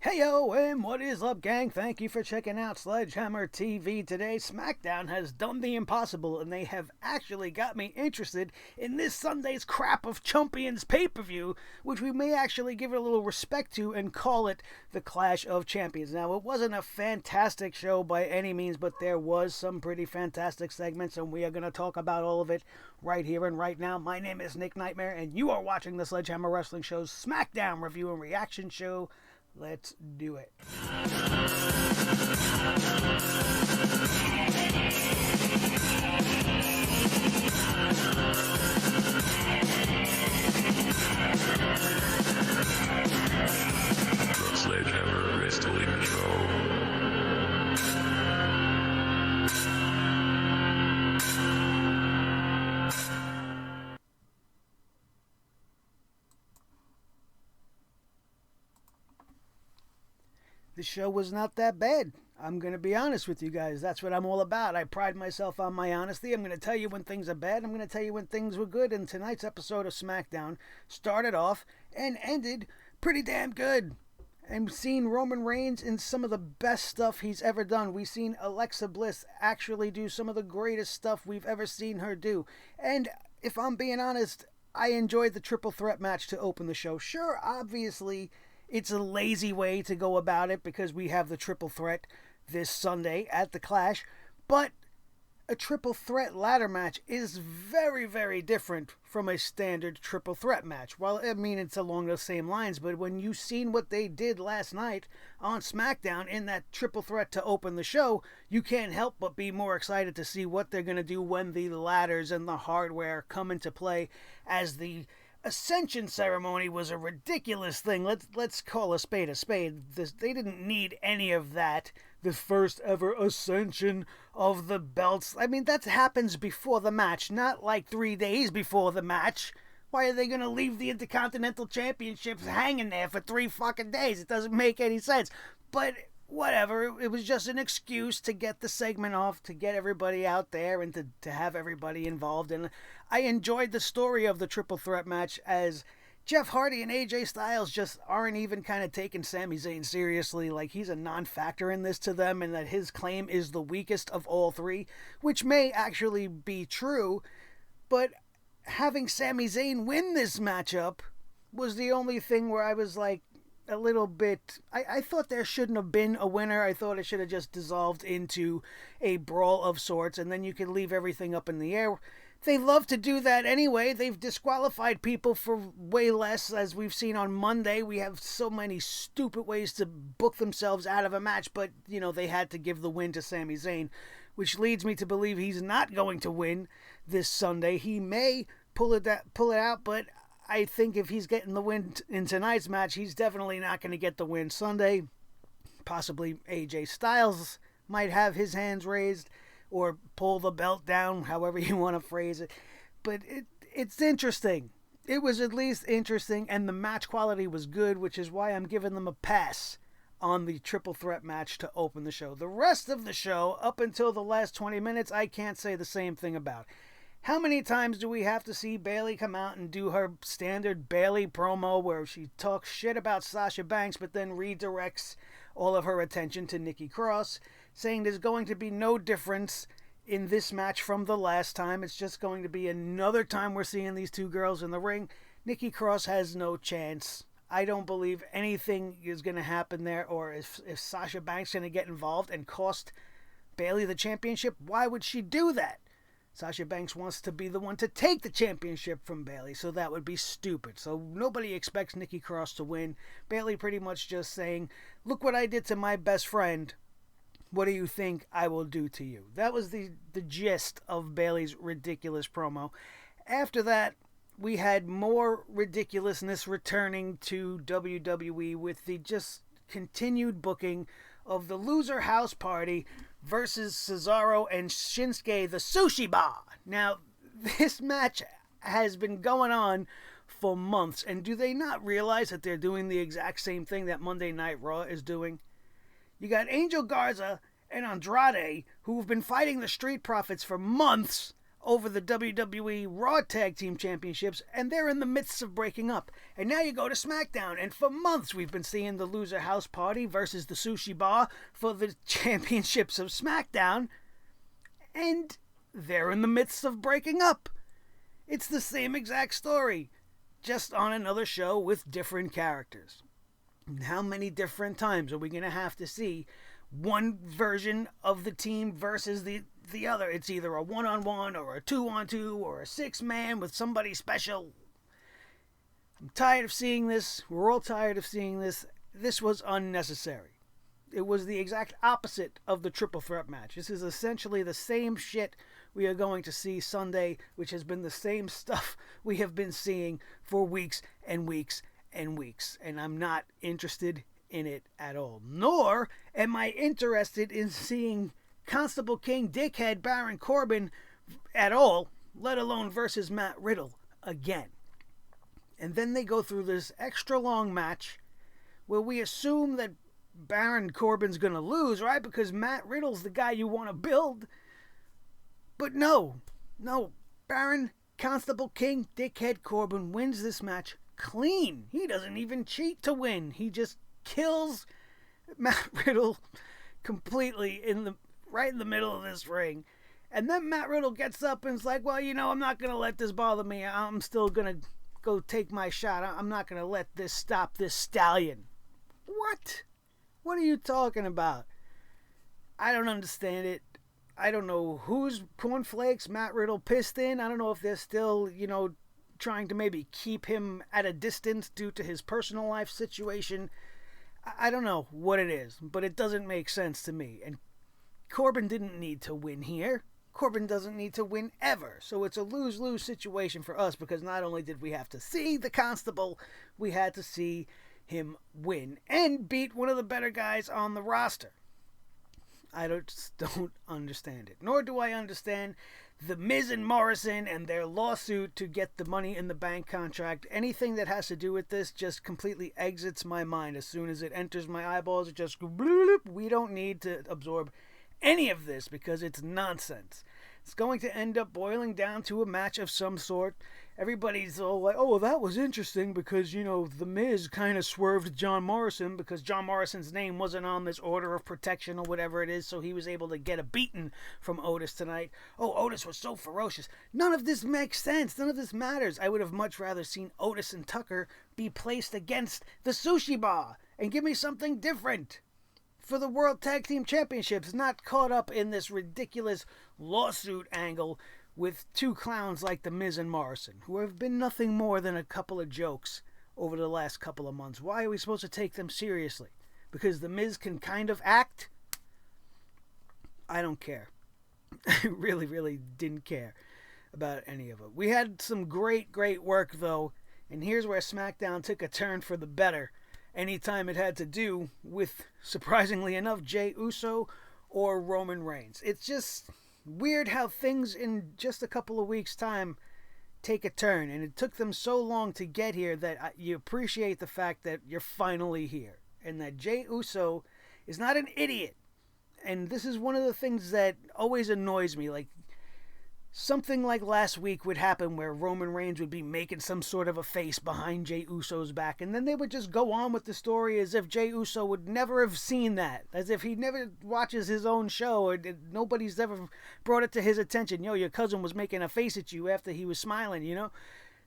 Heyo, and what is up, gang? Thank you for checking out Sledgehammer TV today. SmackDown has done the impossible, and they have actually got me interested in this Sunday's crap of Champions pay-per-view, which we may actually give it a little respect to and call it the Clash of Champions. Now, it wasn't a fantastic show by any means, but there was some pretty fantastic segments, and we are going to talk about all of it right here and right now. My name is Nick Nightmare, and you are watching the Sledgehammer Wrestling Show's SmackDown review and reaction show. Let's do it. The Sledgehammer Wrestling Show. The show was not that bad. I'm going to be honest with you guys. That's what I'm all about. I pride myself on my honesty. I'm going to tell you when things are bad. I'm going to tell you when things were good. And tonight's episode of SmackDown started off and ended pretty damn good. And seen Roman Reigns in some of the best stuff he's ever done. We've seen Alexa Bliss actually do some of the greatest stuff we've ever seen her do. And if I'm being honest, I enjoyed the triple threat match to open the show. Sure, obviously, it's a lazy way to go about it because we have the triple threat this Sunday at the Clash, but a triple threat ladder match is very, very different from a standard triple threat match. Well, I mean, it's along those same lines, but when you've seen what they did last night on SmackDown in that triple threat to open the show, you can't help but be more excited to see what they're going to do when the ladders and the hardware come into play, as the Ascension ceremony was a ridiculous thing. Let's call a spade a spade. They didn't need any of that. The first ever Ascension of the belts. I mean, that happens before the match, not like 3 days before the match. Why are they going to leave the Intercontinental Championships hanging there for 3 fucking days? It doesn't make any sense. But whatever, it was just an excuse to get the segment off, to get everybody out there and to have everybody involved. And I enjoyed the story of the triple threat match, as Jeff Hardy and AJ Styles just aren't even kind of taking Sami Zayn seriously. Like, he's a non-factor in this to them, and that his claim is the weakest of all three, which may actually be true. But having Sami Zayn win this matchup was the only thing where I was like, a little bit, I thought there shouldn't have been a winner. I thought it should have just dissolved into a brawl of sorts, and then you could leave everything up in the air. They love to do that anyway. They've disqualified people for way less, as we've seen on Monday. We have so many stupid ways to book themselves out of a match, but, you know, they had to give the win to Sami Zayn, which leads me to believe he's not going to win this Sunday. He may pull it out, but I think if he's getting the win in tonight's match, he's definitely not going to get the win Sunday. Possibly AJ Styles might have his hands raised or pull the belt down, however you want to phrase it. But it's interesting. It was at least interesting, and the match quality was good, which is why I'm giving them a pass on the triple threat match to open the show. The rest of the show, up until the last 20 minutes, I can't say the same thing about. How many times do we have to see Bayley come out and do her standard Bayley promo where she talks shit about Sasha Banks but then redirects all of her attention to Nikki Cross, saying there's going to be no difference in this match from the last time. It's just going to be another time we're seeing these two girls in the ring. Nikki Cross has no chance. I don't believe anything is going to happen there, or if Sasha Banks is going to get involved and cost Bayley the championship, why would she do that? Sasha Banks wants to be the one to take the championship from Bayley, so that would be stupid. So nobody expects Nikki Cross to win. Bayley pretty much just saying, look what I did to my best friend. What do you think I will do to you? That was the gist of Bayley's ridiculous promo. After that, we had more ridiculousness returning to WWE with the just continued booking of the Loser House Party versus Cesaro and Shinsuke the Sushi Bar. Now, this match has been going on for months, and do they not realize that they're doing the exact same thing that Monday Night Raw is doing? You got Angel Garza and Andrade, who've been fighting the Street Profits for months over the WWE Raw Tag Team Championships, and they're in the midst of breaking up. And now you go to SmackDown, and for months we've been seeing the Loser House Party versus the Sushi Bar for the championships of SmackDown, and they're in the midst of breaking up. It's the same exact story, just on another show with different characters. And how many different times are we going to have to see one version of the team versus the other? It's either a one-on-one or a two-on-two or a six-man with somebody special. I'm tired of seeing this. We're all tired of seeing this. This was unnecessary. It was the exact opposite of the triple threat match. This is essentially the same shit we are going to see Sunday, which has been the same stuff we have been seeing for weeks and weeks and weeks. And I'm not interested in it at all. Nor am I interested in seeing Constable King Dickhead Baron Corbin at all, let alone versus Matt Riddle again. And then they go through this extra long match where we assume that Baron Corbin's going to lose, right? Because Matt Riddle's the guy you want to build. But no, Baron Constable King Dickhead Corbin wins this match clean. He doesn't even cheat to win. He just kills Matt Riddle completely right in the middle of this ring. And then Matt Riddle gets up and is like, well, I'm not going to let this bother me. I'm still going to go take my shot. I'm not going to let this stop this stallion. What? What are you talking about? I don't understand it. I don't know whose cornflakes Matt Riddle pissed in. I don't know if they're still, trying to maybe keep him at a distance due to his personal life situation. I don't know what it is, but it doesn't make sense to me. And Corbin didn't need to win here. Corbin doesn't need to win ever. So it's a lose-lose situation for us, because not only did we have to see the Constable, we had to see him win and beat one of the better guys on the roster. I just don't understand it. Nor do I understand the Miz and Morrison and their lawsuit to get the Money in the Bank contract. Anything that has to do with this just completely exits my mind. As soon as it enters my eyeballs, it just goes bloop. We don't need to absorb any of this because it's nonsense. It's going to end up boiling down to a match of some sort. Everybody's all like, oh, well, that was interesting because, The Miz kind of swerved John Morrison because John Morrison's name wasn't on this order of protection or whatever it is, so he was able to get a beating from Otis tonight. Oh, Otis was so ferocious. None of this makes sense. None of this matters. I would have much rather seen Otis and Tucker be placed against the Sushi Bar and give me something different for the World Tag Team Championships, not caught up in this ridiculous lawsuit angle with two clowns like The Miz and Morrison, who have been nothing more than a couple of jokes over the last couple of months. Why are we supposed to take them seriously? Because The Miz can kind of act? I don't care. I really, really didn't care about any of it. We had some great, great work, though, and here's where SmackDown took a turn for the better anytime it had to do with, surprisingly enough, Jey Uso or Roman Reigns. It's just weird how things in just a couple of weeks' time take a turn, and it took them so long to get here that you appreciate the fact that you're finally here, and that Jey Uso is not an idiot. And this is one of the things that always annoys me. Like, something like last week would happen where Roman Reigns would be making some sort of a face behind Jey Uso's back, and then they would just go on with the story as if Jey Uso would never have seen that, as if he never watches his own show, or nobody's ever brought it to his attention. Your cousin was making a face at you after he was smiling,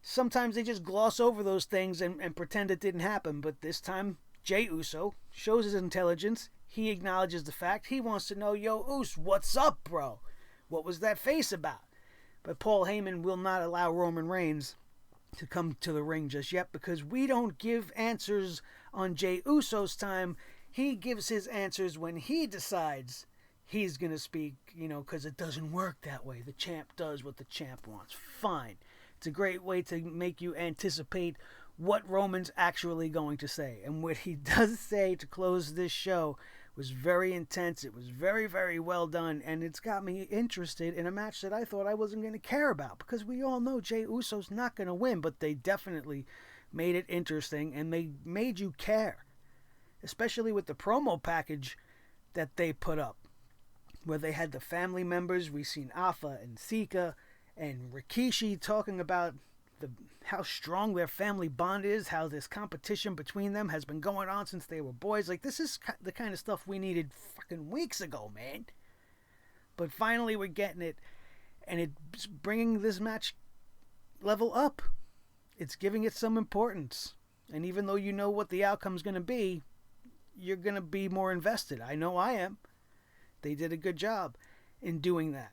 Sometimes they just gloss over those things and pretend it didn't happen, but this time Jey Uso shows his intelligence. He acknowledges the fact. He wants to know, Us, what's up, bro? What was that face about? But Paul Heyman will not allow Roman Reigns to come to the ring just yet, because we don't give answers on Jey Uso's time. He gives his answers when he decides he's going to speak, because it doesn't work that way. The champ does what the champ wants. Fine. It's a great way to make you anticipate what Roman's actually going to say. And what he does say to close this show was very intense. It was very, very well done, and it's got me interested in a match that I thought I wasn't going to care about, because we all know Jey Uso's not going to win, but they definitely made it interesting, and they made you care, especially with the promo package that they put up, where they had the family members. We seen Alpha and Sika and Rikishi talking about how strong their family bond is, how this competition between them has been going on since they were boys. Like, this is the kind of stuff we needed fucking weeks ago, man. But finally we're getting it, and it's bringing this match level up. It's giving it some importance. And even though you know what the outcome's going to be, you're going to be more invested. I know I am. They did a good job in doing that.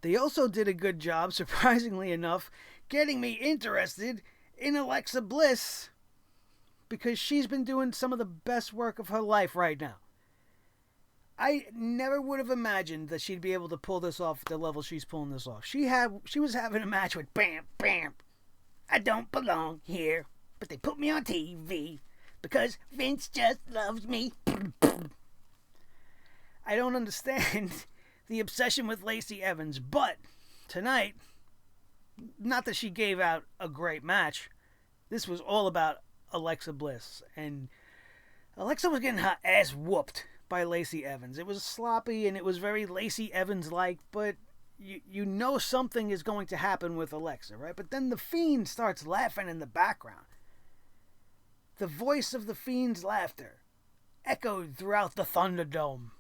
They also did a good job, surprisingly enough, getting me interested in Alexa Bliss, because she's been doing some of the best work of her life right now. I never would have imagined that she'd be able to pull this off at the level she's pulling this off. She was having a match with Bam Bam. I don't belong here, but they put me on TV because Vince just loves me. I don't understand the obsession with Lacey Evans, but tonight, not that she gave out a great match, this was all about Alexa Bliss, and Alexa was getting her ass whooped by Lacey Evans. It was sloppy and it was very Lacey Evans-like, but you know something is going to happen with Alexa, right? But then the Fiend starts laughing in the background. The voice of the Fiend's laughter echoed throughout the Thunderdome,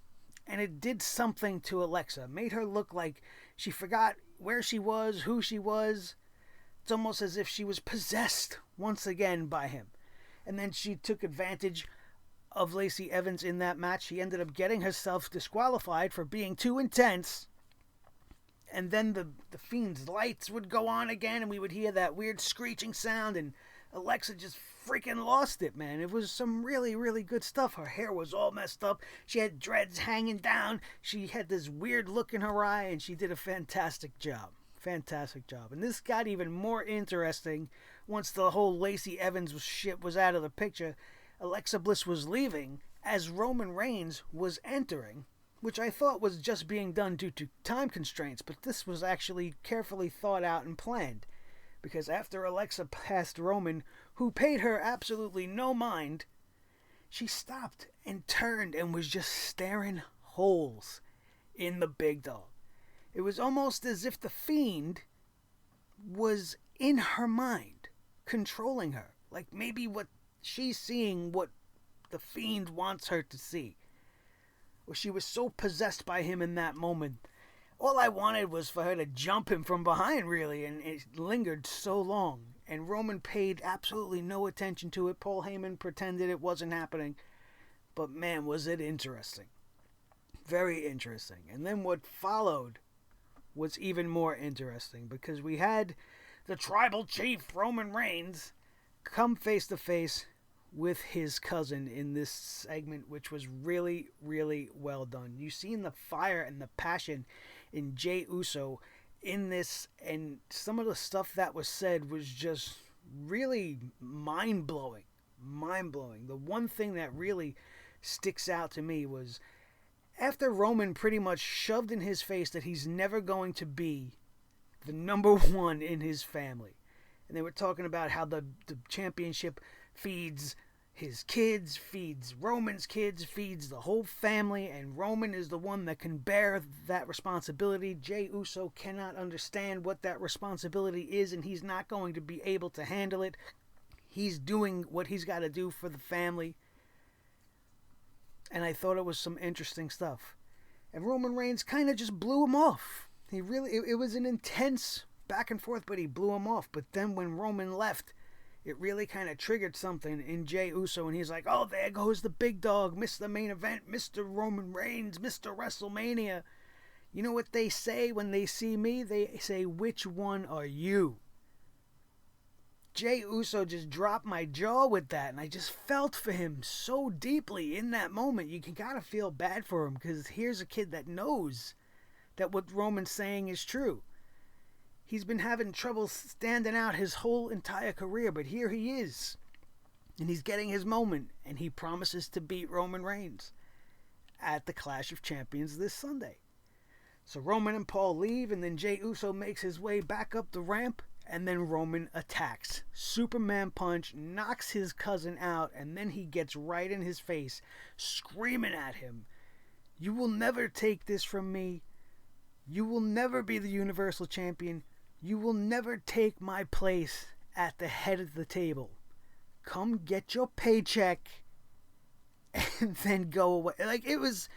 and it did something to Alexa. It made her look like she forgot where she was, who she was. It's almost as if she was possessed once again by him. And then she took advantage of Lacey Evans in that match. She ended up getting herself disqualified for being too intense. And then the Fiend's lights would go on again, and we would hear that weird screeching sound, and Alexa just freaking lost it, man. It was some really, really good stuff. Her hair was all messed up. She had dreads hanging down. She had this weird look in her eye, and she did a fantastic job. Fantastic job. And this got even more interesting once the whole Lacey Evans shit was out of the picture. Alexa Bliss was leaving as Roman Reigns was entering, which I thought was just being done due to time constraints, but this was actually carefully thought out and planned. Because after Alexa passed Roman, who paid her absolutely no mind, she stopped and turned and was just staring holes in the big dog. It was almost as if the Fiend was in her mind, controlling her. Like maybe what she's seeing, what the Fiend wants her to see. Or she was so possessed by him in that moment. All I wanted was for her to jump him from behind, really, and it lingered so long. And Roman paid absolutely no attention to it. Paul Heyman pretended it wasn't happening. But man, was it interesting. Very interesting. And then what followed was even more interesting, because we had the tribal chief, Roman Reigns, come face to face with his cousin in this segment, which was really, really well done. You seen the fire and the passion in Jey Uso in this, and some of the stuff that was said was just really mind-blowing. Mind-blowing. The one thing that really sticks out to me was after Roman pretty much shoved in his face that he's never going to be the number one in his family. And they were talking about how the championship feeds his kids, feeds Roman's kids, feeds the whole family, and Roman is the one that can bear that responsibility. Jey Uso cannot understand what that responsibility is, and he's not going to be able to handle it. He's doing what he's got to do for the family. And I thought it was some interesting stuff. And Roman Reigns kind of just blew him off. It was an intense back and forth, but he blew him off. But then when Roman left, it really kind of triggered something in Jey Uso, and he's like, oh, there goes the big dog, Mr. Main Event, Mr. Roman Reigns, Mr. WrestleMania. You know what they say when they see me? They say, which one are you? Jey Uso just dropped my jaw with that, and I just felt for him so deeply in that moment. You gotta feel bad for him, because here's a kid that knows that what Roman's saying is true. He's been having trouble standing out his whole entire career, but here he is. And he's getting his moment, and he promises to beat Roman Reigns at the Clash of Champions this Sunday. So Roman and Paul leave, and then Jey Uso makes his way back up the ramp, and then Roman attacks. Superman punch, knocks his cousin out, and then he gets right in his face, screaming at him, "You will never take this from me. You will never be the Universal Champion. You will never take my place at the head of the table. Come get your paycheck and then go away. Like, it was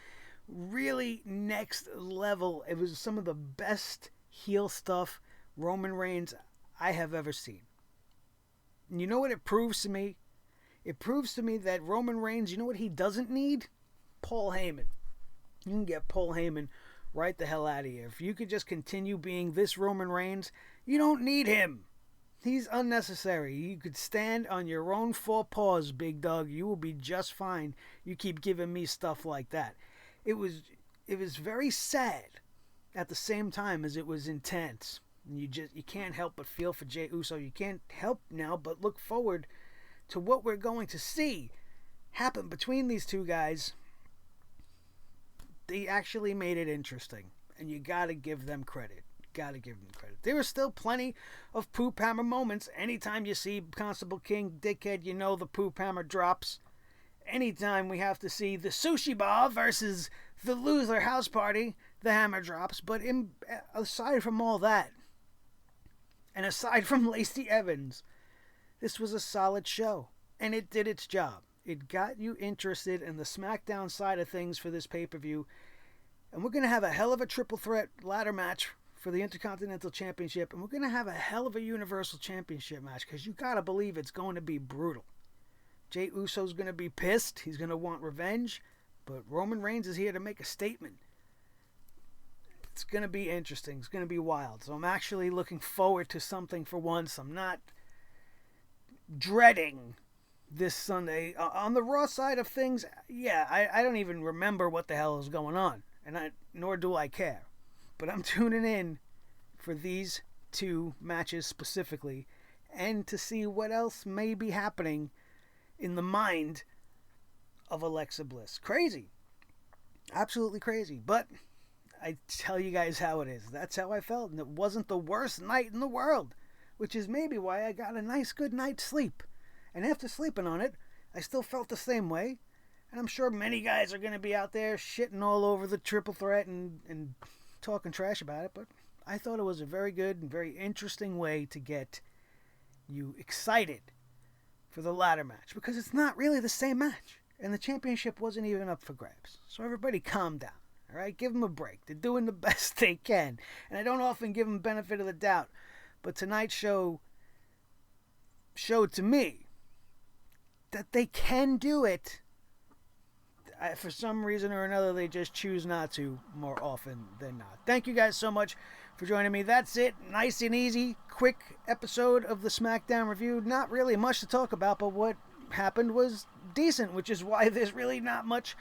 really next level. It was some of the best heel stuff Roman Reigns I have ever seen. And you know what it proves to me? It proves to me that Roman Reigns, you know what he doesn't need? Paul Heyman. You can get Paul Heyman right the hell out of here. If you could just continue being this Roman Reigns, you don't need him. He's unnecessary. You could stand on your own four paws, big dog. You will be just fine. You keep giving me stuff like that. It was very sad at the same time as it was intense. And you can't help but feel for Jey Uso. You can't help now but look forward to what we're going to see happen between these two guys. They actually made it interesting, and you gotta give them credit. There are still plenty of poop hammer moments. Anytime you see Constable King Dickhead, you know the poop hammer drops. Anytime we have to see the Sushi Bar versus the Loser House Party, the hammer drops. But aside from all that, and aside from Lacey Evans, this was a solid show, and it did its job. It got you interested in the SmackDown side of things for this pay-per-view, and we're going to have a hell of a triple threat ladder match for the Intercontinental Championship, and we're going to have a hell of a Universal Championship match, because you got to believe it's going to be brutal. Jey Uso's going to be pissed. He's going to want revenge, but Roman Reigns is here to make a statement. It's going to be interesting. It's going to be wild. So I'm actually looking forward to something for once. I'm not dreading this Sunday. On the Raw side of things, yeah, I don't even remember what the hell is going on, and nor do I care. But I'm tuning in for these two matches specifically, and to see what else may be happening in the mind of Alexa Bliss. Crazy. Absolutely crazy. But I tell you guys how it is. That's how I felt, and it wasn't the worst night in the world, which is maybe why I got a nice good night's sleep. And after sleeping on it, I still felt the same way. And I'm sure many guys are going to be out there shitting all over the triple threat and talking trash about it. But I thought it was a very good and very interesting way to get you excited for the ladder match. Because it's not really the same match. And the championship wasn't even up for grabs. So everybody calm down. All right? Give them a break. They're doing the best they can. And I don't often give them benefit of the doubt. But tonight's show showed to me that they can do it. For some reason or another, they just choose not to more often than not. Thank you guys so much for joining me. That's it. Nice and easy, quick episode of the SmackDown review. Not really much to talk about, but what happened was decent, which is why there's really not much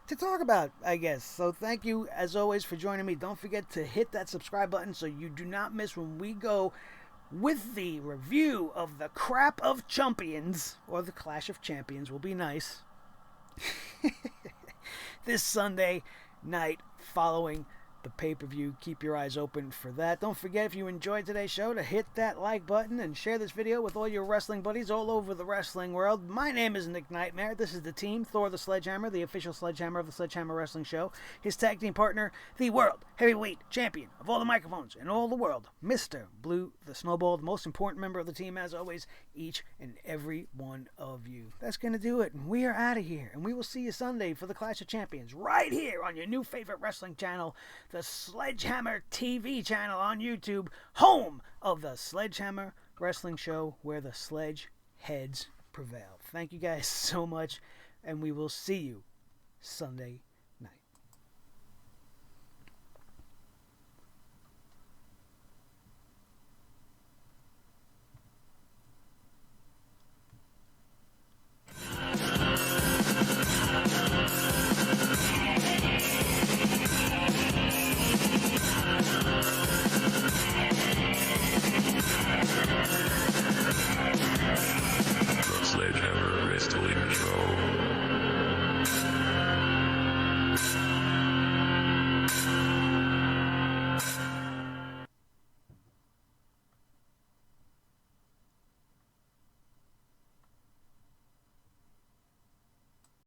to talk about, I guess. So thank you, as always, for joining me. Don't forget to hit that subscribe button so you do not miss when we go with the review of the Crap of Champions, or the Clash of Champions will be nice, this Sunday night following the pay-per-view. Keep your eyes open for that. Don't forget, if you enjoyed today's show, to hit that like button and share this video with all your wrestling buddies all over the wrestling world. My name is Nick Nightmare. This is the team, Thor the Sledgehammer, the official Sledgehammer of the Sledgehammer Wrestling Show. His tag team partner, the World Heavyweight Champion of all the microphones in all the world, Mr. Blue the Snowball, the most important member of the team, as always, each and every one of you. That's going to do it, and we are out of here, and we will see you Sunday for the Clash of Champions right here on your new favorite wrestling channel, the Sledgehammer TV channel on YouTube, home of the Sledgehammer Wrestling Show, where the sledge heads prevail. Thank you guys so much, and we will see you Sunday